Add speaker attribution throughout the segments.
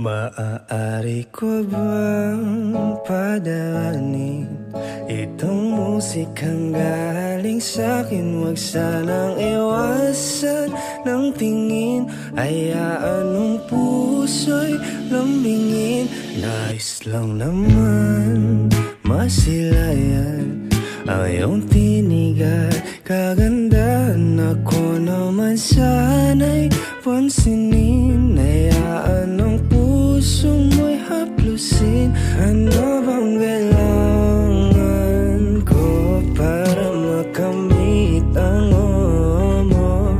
Speaker 1: Maaari ko bang padaanin itong musikang galing sa'kin? Huwag sanang iwasan ng tingin, hayaan ng puso'y lambingin. Nais lang naman masilayan ang iyong tinig at kagandahan. Ako naman sana'y pansinin, hayaan ng puso mo'y haplusin. Ano bang kailangan ko para makamit ang oo mo?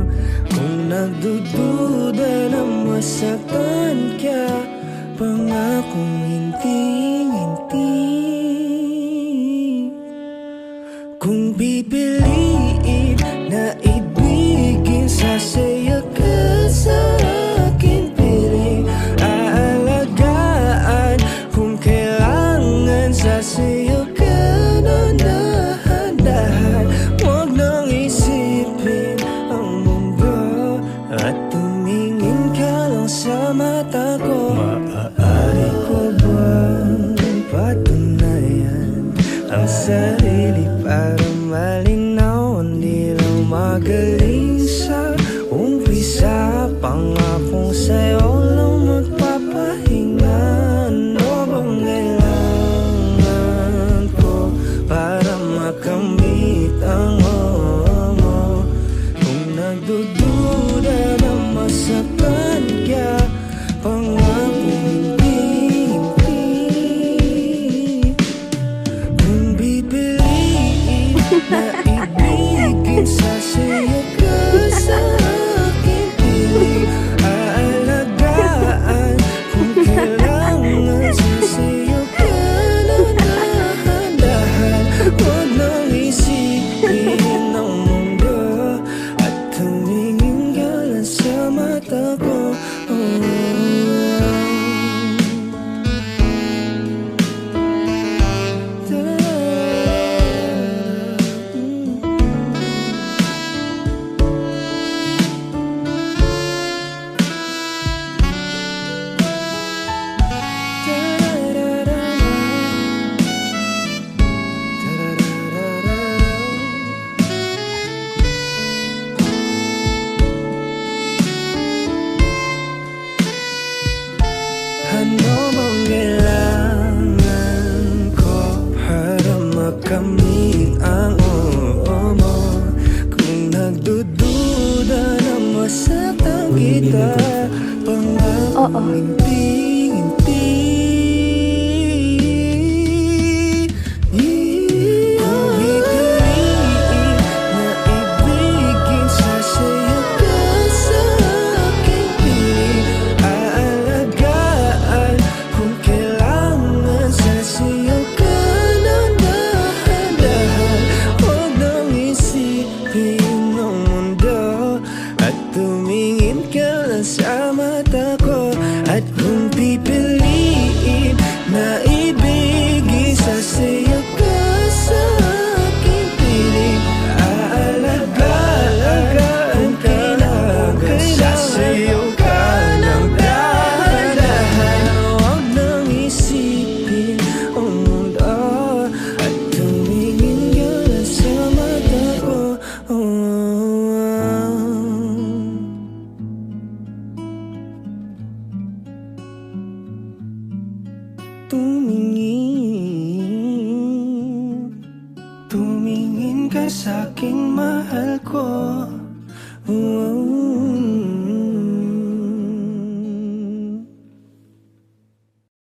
Speaker 1: Kung nagdududa na masaktan ka, pangakong hindi. Kung pipiliin na ibigin, sasaya ka sa akin piling. Aalagaan kung kailangan, sasayo ka na dahan-dahan. Huwag nang isipin ang mundo at tumingin ka lang sa mata ko. Maaari ko bang patunayan ang sarili para malinaw? Hindi lang magaling sa umpisa, pangakong sa'yo lang magpapahinga. Ano bang kailangan ko para makamit ang oo mo? Kung nagdududa na masaktan ka, pangakong hindi. Kung pipiliin na ibigin, sasaya ka sa akin piling. Aalagaan kung kailangan, sasayo ka na dahan-dahan. Huwag nang isipin ang mundo at tumingin ka lang sa mata ko. Ano bang kailangan ko para makamit ang oo mo? Kung nagdududa na masaktan kita, pangakong hindi. Kung pipiliin na ibigin, sasaya ka sa aking piling. Aalagaan kung kailangan, sasayo ka na dahan-dahan. Huwag nang isipin ang mundo at tumingin ka lang sa mata ko. At kung pipiliin na ibigin, sasayo ka sa aking piling. Aalagaan kung kailangan, sasayo ka ng dahan-dahan. Huwag nang isipin ang mundo at tumingin ka lang sa mata ko. Tumingin ka sa'kin, mahal ko.